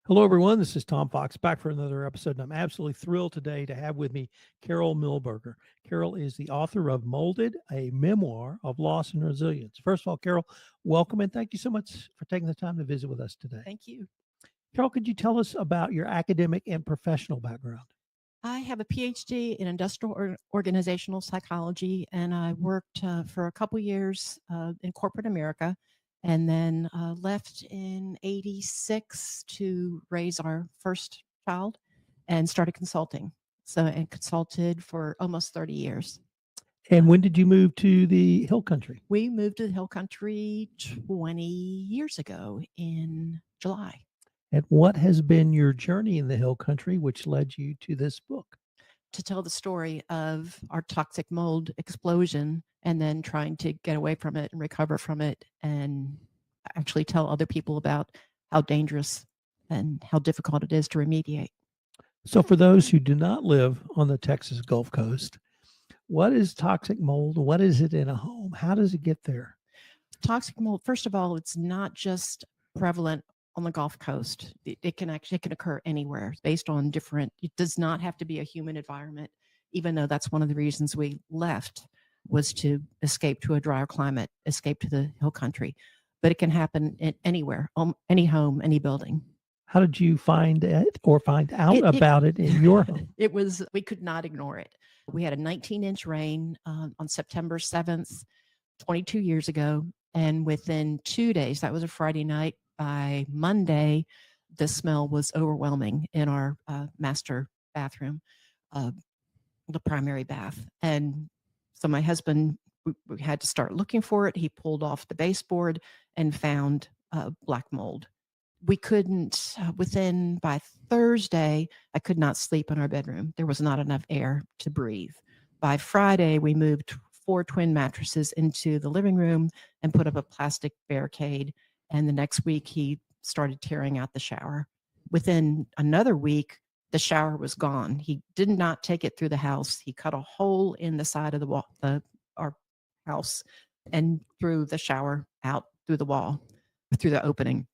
Hello, everyone. This is Tom Fox back for another episode. And I'm absolutely thrilled today to have with me Carol Milberger. Carol is the author of Molded, a memoir of loss and resilience. First of all, Carol, welcome and thank you so much for taking the time to visit with us today. Thank you. Carol, could you tell us about your academic and professional background? I have a PhD in industrial organizational psychology, and I worked for a couple years in corporate America, and then left in '86 to raise our first child and started consulting. And consulted for almost 30 years. And when did you move to the Hill Country? We moved to the Hill Country 20 years ago in July. And what has been your journey in the Hill Country, which led you to this book? To tell the story of our toxic mold explosion and then trying to get away from it and recover from it and actually tell other people about how dangerous and how difficult it is to remediate. So, for those who do not live on the Texas Gulf Coast, what is toxic mold? What is it in a home? How does it get there? Toxic mold, first of all, it's not just prevalent on the Gulf Coast. It can occur anywhere based on different, it does not have to be a human environment, even though that's one of the reasons we left, was to escape to a drier climate, escape to the Hill Country. But it can happen anywhere, any home, any building. How did you find it or find out about it in your home? We could not ignore it. We had a 19-inch rain on September 7th, 22 years ago. And within 2 days, that was a Friday night, by Monday, the smell was overwhelming in our master bathroom, the primary bath. And so my husband, we had to start looking for it. He pulled off the baseboard and found black mold. We couldn't, by Thursday, I could not sleep in our bedroom. There was not enough air to breathe. By Friday, we moved 4 twin mattresses into the living room and put up a plastic barricade. And the next week, he started tearing out the shower. Within another week, the shower was gone. He did not take it through the house. He cut a hole in the side of the wall, our house, and threw the shower out through the wall, through the opening.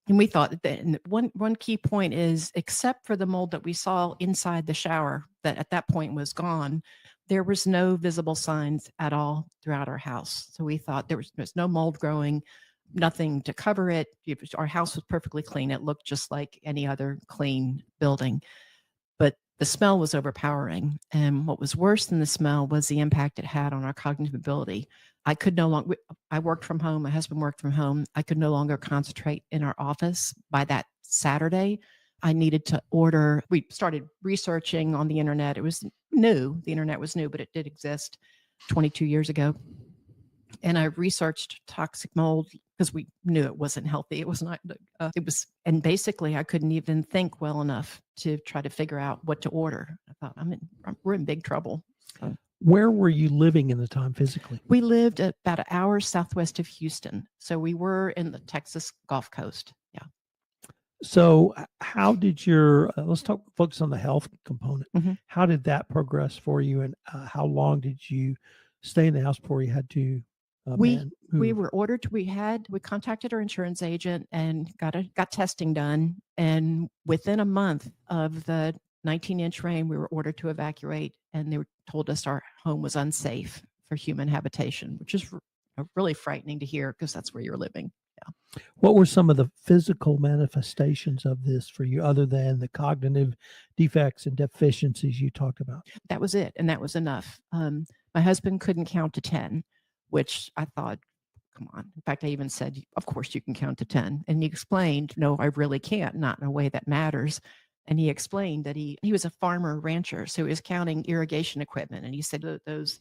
And we thought that one key point is, except for the mold that we saw inside the shower, that at that point was gone, there was no visible signs at all throughout our house. So we thought there's no mold growing, nothing to cover it. Our house was perfectly clean. It looked just like any other clean building. But the smell was overpowering. And what was worse than the smell was the impact it had on our cognitive ability. I worked from home. My husband worked from home. I could no longer concentrate in our office. By that Saturday, I needed to order. We started researching on the internet. It was new. The internet was new, but it did exist 22 years ago. And I researched toxic mold because we knew it wasn't healthy. It was not, and basically I couldn't even think well enough to try to figure out what to order. I thought, we're in big trouble. So, where were you living in the time physically? We lived about an hour southwest of Houston. So we were in the Texas Gulf Coast. Yeah. So how did let's focus on the health component. Mm-hmm. How did that progress for you? And how long did you stay in the house before you had to we were ordered to, we contacted our insurance agent and got testing done. And within a month of the 19-inch rain, we were ordered to evacuate, and they told us our home was unsafe for human habitation, which is really frightening to hear because that's where you're living. Yeah. What were some of the physical manifestations of this for you, other than the cognitive defects and deficiencies you talked about? That was it, and that was enough. My husband couldn't count to 10, which I thought, come on. In fact, I even said, of course you can count to 10. And he explained, no, I really can't, not in a way that matters. And he explained that he was a farmer rancher, so he was counting irrigation equipment. And he said those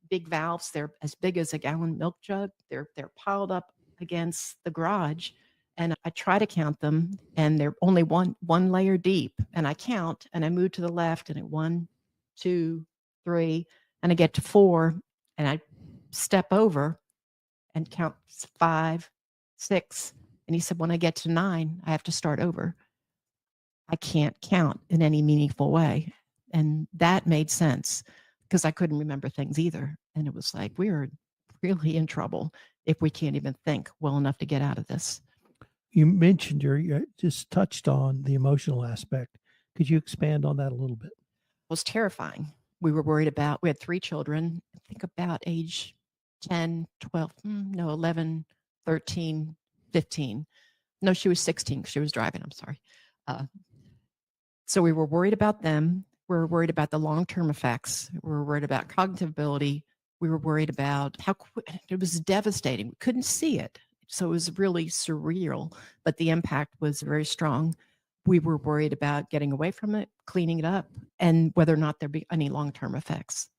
big valves, they're as big as a gallon milk jug. They're piled up against the garage. And I try to count them, and they're only one layer deep. And I count, and I move to the left, and 1, 2, 3, and I get to 4, and I step over and count 5, 6. And he said, when I get to 9, I have to start over. I can't count in any meaningful way. And that made sense because I couldn't remember things either. And it was like, we are really in trouble if we can't even think well enough to get out of this. You mentioned you just touched on the emotional aspect. Could you expand on that a little bit? Was terrifying. We were worried about, we had 3 children, I think about age 10, 12, no, 11, 13, 15. No, she was 16 'cause she was driving, I'm sorry. Uh, so we were worried about them. We were worried about the long-term effects. We were worried about cognitive ability. We were worried about how it was devastating. We couldn't see it. So it was really surreal, but the impact was very strong. We were worried about getting away from it, cleaning it up, and whether or not there'd be any long-term effects.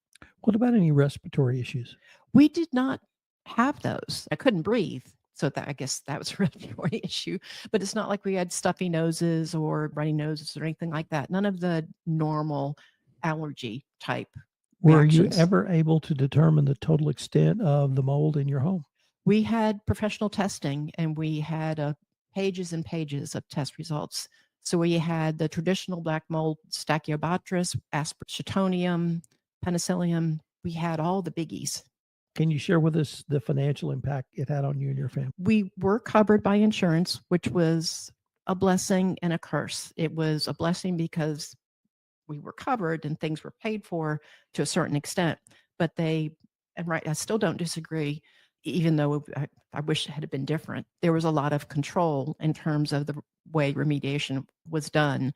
What about any respiratory issues? We did not have those. I couldn't breathe. So that, I guess that was a respiratory issue, but it's not like we had stuffy noses or runny noses or anything like that. None of the normal allergy type Were you reactions. ever able to determine the total extent of the mold in your home? We had professional testing and we had pages and pages of test results. So we had the traditional black mold, Stachybotrys, Aspergillus, Penicillium. We had all the biggies. Can you share with us the financial impact it had on you and your family? We were covered by insurance, which was a blessing and a curse. It was a blessing because we were covered and things were paid for to a certain extent, but and right, I still don't disagree, even though I wish it had been different. There was a lot of control in terms of the way remediation was done.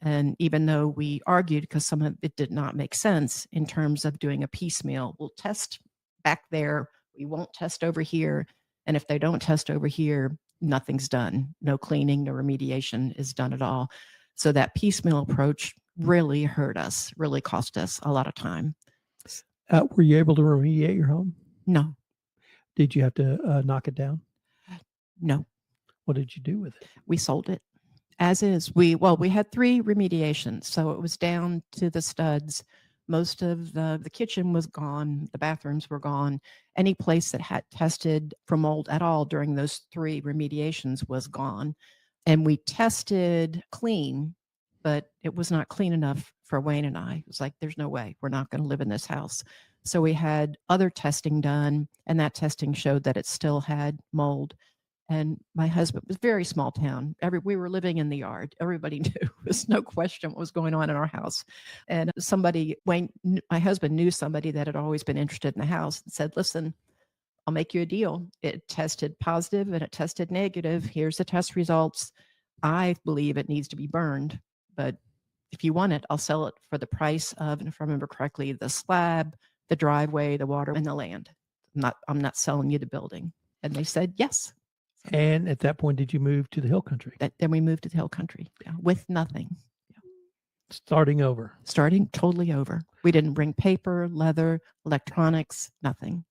And even though we argued because some of it did not make sense in terms of doing a piecemeal, we'll test back there, we won't test over here. And if they don't test over here, nothing's done. No cleaning, no remediation is done at all. So that piecemeal approach really hurt us, really cost us a lot of time. Were you able to remediate your home? No, Did you have to knock it down? no, What did you do with it? we sold it as is. We had 3 remediations, so it was down to the studs. Most of the kitchen was gone, the bathrooms were gone. Any place that had tested for mold at all during those 3 remediations was gone. And we tested clean, but it was not clean enough for Wayne and I. It was like, there's no way we're not going to live in this house. So we had other testing done, and that testing showed that it still had mold. And my husband was very small town. We were living in the yard. Everybody knew. There was no question what was going on in our house. And my husband knew somebody that had always been interested in the house and said, listen, I'll make you a deal. It tested positive and it tested negative. Here's the test results. I believe it needs to be burned, but if you want it, I'll sell it for the price of, and if I remember correctly, the slab, the driveway, the water, and the land. I'm not selling you the building. And they said yes. And at that point, did you move to the hill country? Then we moved to the hill country, with nothing. Starting over. Starting totally over. We didn't bring paper, leather, electronics, nothing.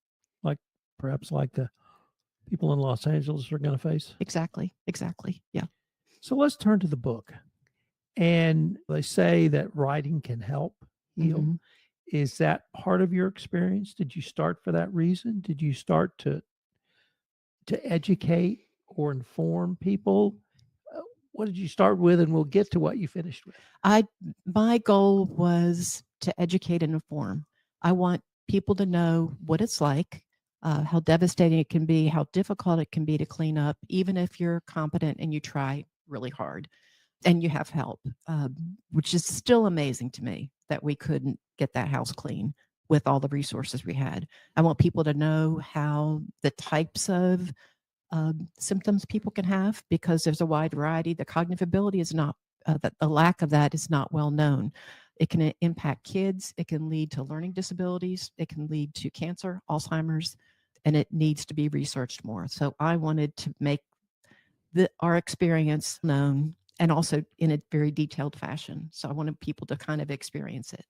Perhaps like the people in Los Angeles are going to face. Exactly. Yeah. So let's turn to the book. And they say that writing can help heal. Mm-hmm. Is that part of your experience? Did you start for that reason? Did you start to educate or inform people? What did you start with? And we'll get to what you finished with. My goal was to educate and inform. I want people to know what it's like, how devastating it can be, how difficult it can be to clean up, even if you're competent and you try really hard and you have help, which is still amazing to me that we couldn't get that house clean with all the resources we had. I want people to know how the types of symptoms people can have, because there's a wide variety. The cognitive ability is not, the lack of that is not well known. It can impact kids. It can lead to learning disabilities. It can lead to cancer, Alzheimer's, and it needs to be researched more. So I wanted to make our experience known, and also in a very detailed fashion. So I wanted people to kind of experience it.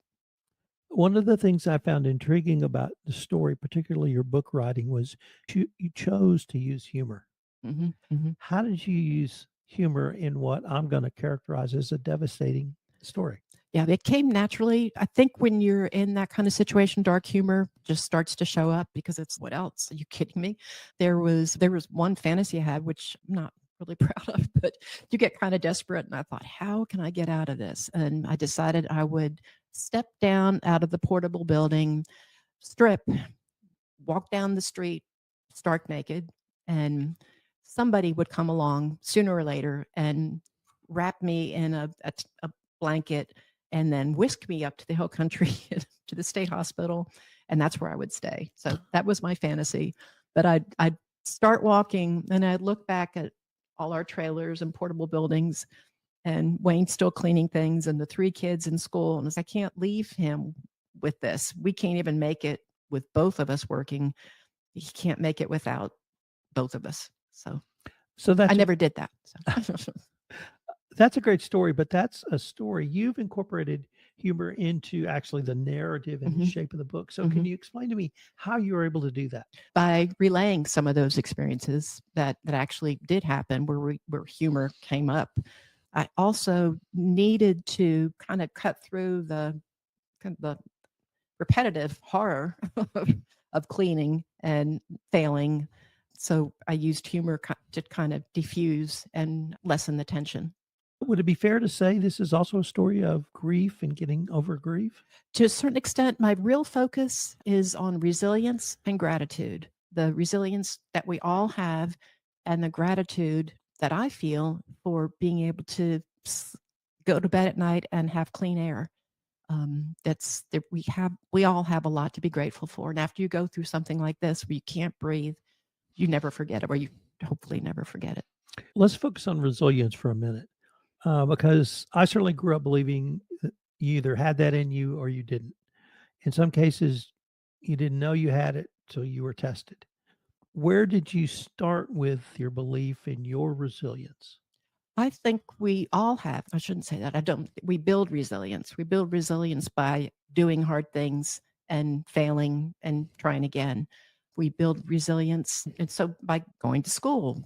One of the things I found intriguing about the story, particularly your book writing, was you chose to use humor. Mm-hmm, mm-hmm. How did you use humor in what I'm going to characterize as a devastating story? Yeah, it came naturally. I think when you're in that kind of situation, dark humor just starts to show up, because it's, what else? Are you kidding me? There was one fantasy I had, which I'm not really proud of, but you get kind of desperate. And I thought, how can I get out of this? And I decided I would step down out of the portable building, strip, walk down the street, stark naked, and somebody would come along sooner or later and wrap me in a blanket and then whisk me up to the hill country to the state hospital. And that's where I would stay. So that was my fantasy. But I'd start walking and I'd look back at all our trailers and portable buildings and Wayne still cleaning things and the three kids in school. And I can't leave him with this. We can't even make it with both of us working. He can't make it without both of us. So So I that's never did that. So. that's a great story, but that's a story you've incorporated humor into actually the narrative and the Mhm. shape of the book. So can you explain to me how you were able to do that? By relaying some of those experiences that actually did happen where humor came up. I also needed to kind of cut through the repetitive horror of cleaning and failing. So I used humor to kind of diffuse and lessen the tension. Would it be fair to say this is also a story of grief and getting over grief? To a certain extent, my real focus is on resilience and gratitude. The resilience that we all have and the gratitude that I feel for being able to go to bed at night and have clean air. That's that we all have a lot to be grateful for. And after you go through something like this where you can't breathe, you never forget it, or you hopefully never forget it. Let's focus on resilience for a minute, because I certainly grew up believing that you either had that in you or you didn't. In some cases, you didn't know you had it till you were tested. Where did you start with your belief in your resilience? I think we all have. I shouldn't say that. I don't. We build resilience. We build resilience by doing hard things and failing and trying again. We build resilience, and so by going to school,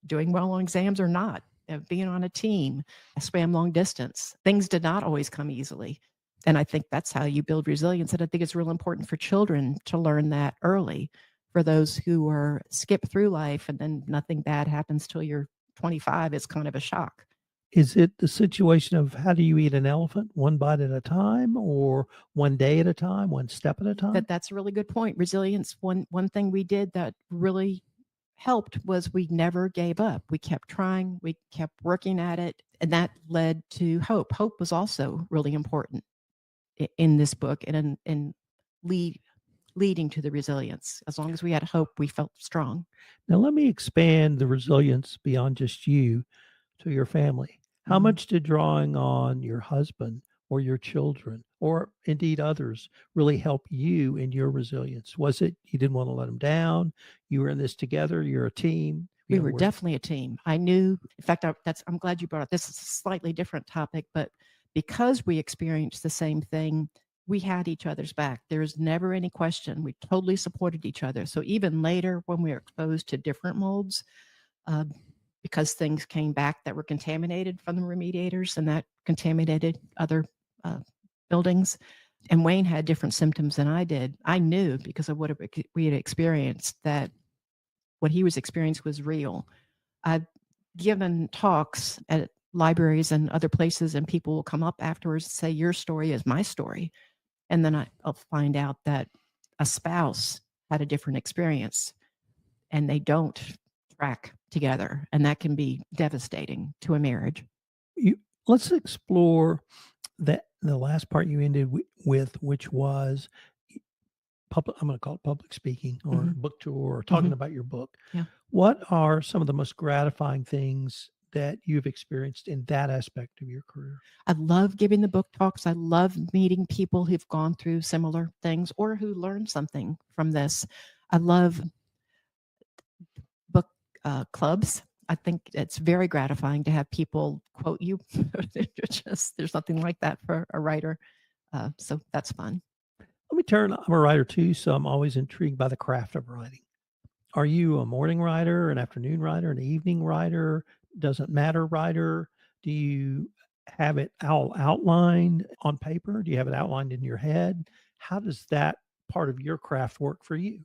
doing well on exams or not, being on a team. I swam long distance. Things did not always come easily. And I think that's how you build resilience. And I think it's real important for children to learn that early. For those who are skip through life and then nothing bad happens till you're 25, it's kind of a shock. Is it the situation of how do you eat an elephant, one bite at a time, or one day at a time, one step at a time? That's a really good point. Resilience. One thing we did that really helped was we never gave up. We kept trying, we kept working at it, and that led to hope. Hope was also really important in this book and in leading to the resilience. As long as we had hope, we felt strong. Now, let me expand the resilience beyond just you to your family. How Mhm. much did drawing on your husband or your children or indeed others really help you in your resilience? Was it you didn't want to let them down? You were in this together, you're a team. We were definitely a team. I knew, in fact, I'm glad you brought up this is a slightly different topic, but because we experienced the same thing, we had each other's back. There's never any question. We totally supported each other. So even later, when we were exposed to different molds, uh, because things came back that were contaminated from the remediators and that contaminated other uh, buildings, and Wayne had different symptoms than I did, I knew because of what we had experienced that what he was experiencing was real. I've given talks at libraries and other places, and people will come up afterwards and say, "Your story is my story." And then I'll find out that a spouse had a different experience and they don't track together. And that can be devastating to a marriage. You, let's explore that the last part you ended with, which was public. I'm going to call it public speaking or Mhm. book tour or talking Mhm. about your book. Yeah. What are some of the most gratifying things that you've experienced in that aspect of your career? I love giving the book talks. I love meeting people who've gone through similar things or who learned something from this. I love book clubs. I think it's very gratifying to have people quote you. There's nothing like that for a writer. So that's fun. Let me turn. I'm a writer too, so I'm always intrigued by the craft of writing. Are you a morning writer, an afternoon writer, an evening writer? Doesn't matter writer? Do you have it all outlined on paper? Do you have it outlined in your head? How does that part of your craft work for you?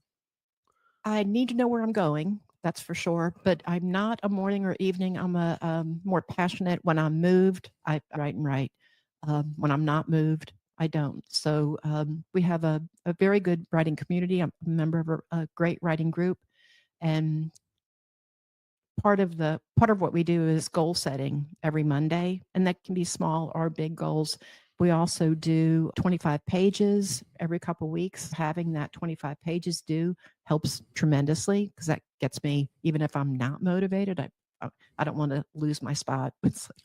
I need to know where I'm going. That's for sure. But I'm not a morning or evening. I'm a more passionate. When I'm moved, I write and write. When I'm not moved, I don't. So we have a very good writing community. I'm a member of a great writing group, and part of what we do is goal setting every Monday, and that can be small or big goals. We also do 25 pages every couple weeks. Having that 25 pages due helps tremendously because that gets me, even if I'm not motivated, I don't want to lose my spot.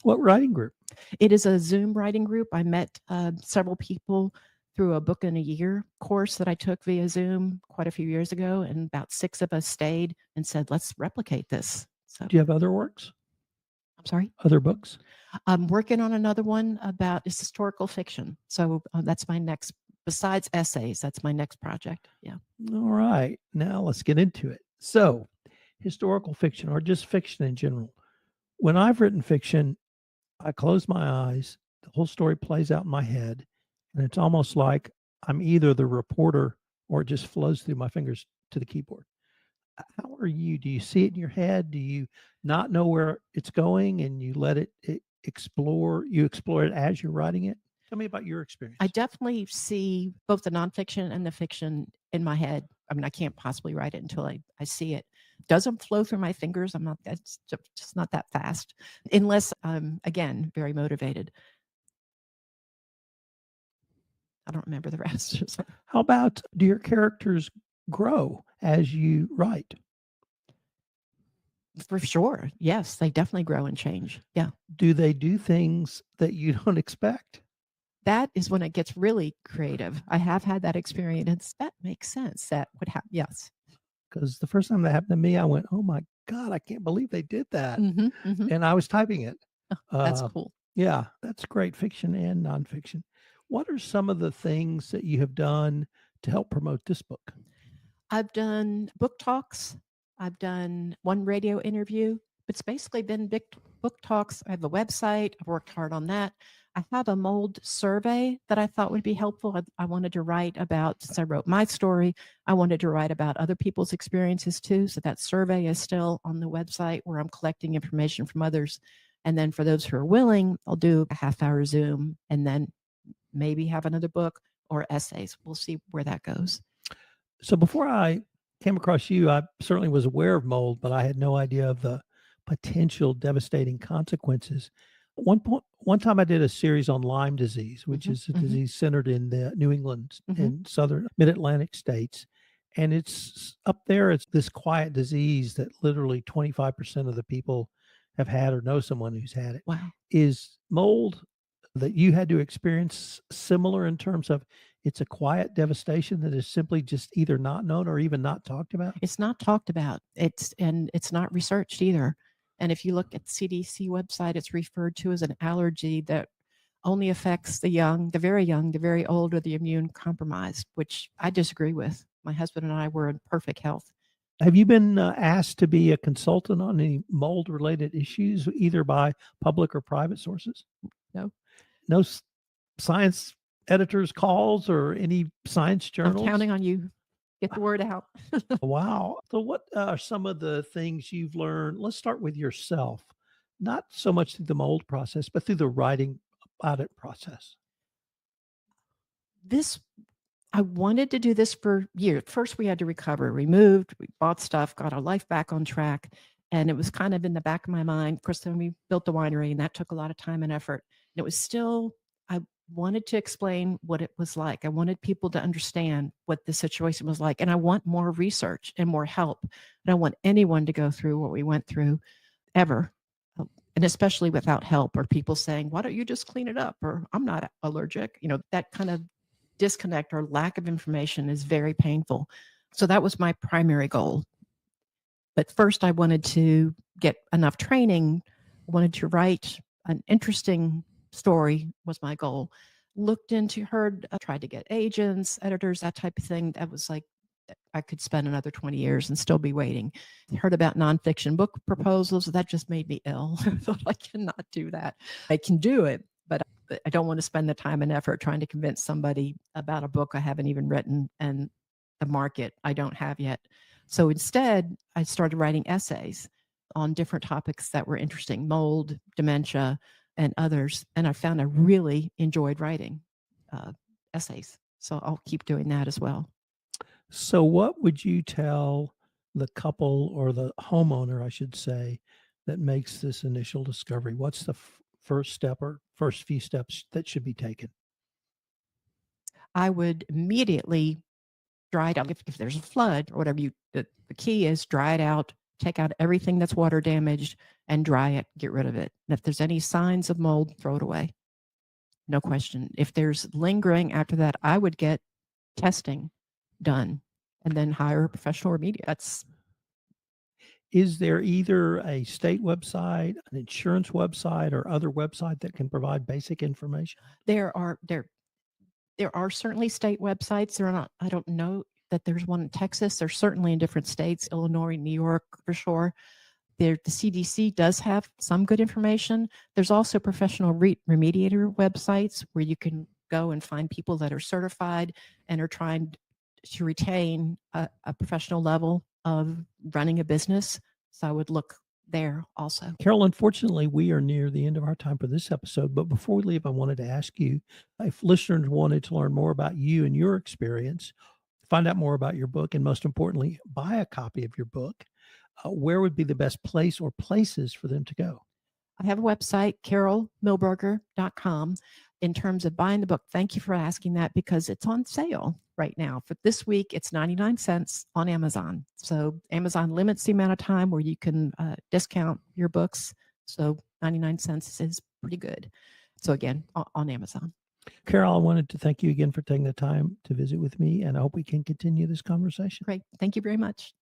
What writing group? It is a Zoom writing group. I met several people through a book in a year course that I took via Zoom quite a few years ago, and about 6 of us stayed and said, let's replicate this. So, Do you have other works? I'm sorry? Other books? I'm working on another one about it's historical fiction. So that's my next, besides essays, that's my next project. Yeah. All right. Now let's get into it. So, historical fiction or just fiction in general. When I've written fiction, I close my eyes, the whole story plays out in my head, and it's almost like I'm either the reporter or it just flows through my fingers to the keyboard. How are you? Do you see it in your head? Do you not know where it's going and you let it explore? You explore it as you're writing it? Tell me about your experience. I definitely see both the nonfiction and the fiction in my head. I mean, I can't possibly write it until I see it. Doesn't flow through my fingers. I'm not, that's just not that fast, unless I'm, again, very motivated. I don't remember the rest. How about, do your characters grow as you write? For sure. Yes, they definitely grow and change. Yeah. Do they do things that you don't expect? That is when it gets really creative. I have had that experience. That makes sense. That would happen. Yes. Because the first time that happened to me, I went, "Oh my god, I can't believe they did that," Mm-hmm. and I was typing it. That's Uh, cool. yeah, that's great, fiction and nonfiction. What are some of the things that you have done to help promote this book? I've done book talks. I've done one radio interview. It's basically been big book talks. I have a website. I've worked hard on that. I have a mold survey that I thought would be helpful. I wanted to write about, since I wrote my story, I wanted to write about other people's experiences too. So that survey is still on the website where I'm collecting information from others. And then for those who are willing, I'll do a half-hour Zoom and then maybe have another book or essays. We'll see where that goes. So before I came across you, I certainly was aware of mold, but I had no idea of the potential devastating consequences. One time I did a series on Lyme disease, which is a disease centered in the New England and southern mid-Atlantic states. And it's up there, it's this quiet disease that literally 25% of the people have had or know someone who's had it. Wow. Is mold that you had to experience similar in terms of it's a quiet devastation that is simply just either not known or even not talked about? It's not talked about. It's not researched either. And if you look at the CDC website, it's referred to as an allergy that only affects the young, the very old, or the immune compromised, which I disagree with. My husband and I were in perfect health. Have you been asked to be a consultant on any mold related issues, either by public or private sources? No. No science editors calls or any science journals? I'm counting on you. Get the word out. Wow. So what are some of the things you've learned? Let's start with yourself, not so much through the mold process, but through the writing about it process. This I wanted to do this for years. First, we had to recover. We moved, we bought stuff, got our life back on track. And it was kind of in the back of my mind. Of course, then we built the winery, and that took a lot of time and effort. And it was still, I wanted to explain what it was like. I wanted people to understand what the situation was like. And I want more research and more help. I don't want anyone to go through what we went through ever. And especially without help, or people saying, why don't you just clean it up? Or I'm not allergic. That kind of disconnect or lack of information is very painful. So that was my primary goal. But first, I wanted to get enough training. I wanted to write an interesting story was my goal. Looked into, tried to get agents, editors, that type of thing. That was like, I could spend another 20 years and still be waiting. Heard about nonfiction book proposals. That just made me ill. I thought, I cannot do that. I can do it, but I don't want to spend the time and effort trying to convince somebody about a book I haven't even written and the market I don't have yet. So instead, I started writing essays on different topics that were interesting, mold, dementia, and others. And I found I really enjoyed writing essays. So I'll keep doing that as well. So, what would you tell the couple or the homeowner, I should say, that makes this initial discovery? What's the first step or first few steps that should be taken? I would immediately dry it out. If there's a flood or whatever, the key is dry it out, take out everything that's water damaged and dry it, get rid of it. And if there's any signs of mold, throw it away. No question. If there's lingering after that, I would get testing done and then hire a professional remediator. Is there either a state website, an insurance website, or other website that can provide basic information? There are certainly state websites. There are not. I don't know that there's one in Texas. There's certainly in different states, Illinois, New York, for sure. The CDC does have some good information. There's also professional remediator websites where you can go and find people that are certified and are trying to retain a professional level of running a business. So I would look there also. Carol, unfortunately, we are near the end of our time for this episode. But before we leave, I wanted to ask you if listeners wanted to learn more about you and your experience, find out more about your book, and most importantly, buy a copy of your book, where would be the best place or places for them to go? I have a website, carolmilberger.com. In terms of buying the book, thank you for asking that because it's on sale right now. For this week, it's 99 cents on Amazon. So Amazon limits the amount of time where you can discount your books. So 99 cents is pretty good. So again, on Amazon. Carol, I wanted to thank you again for taking the time to visit with me, and I hope we can continue this conversation. Great. Thank you very much.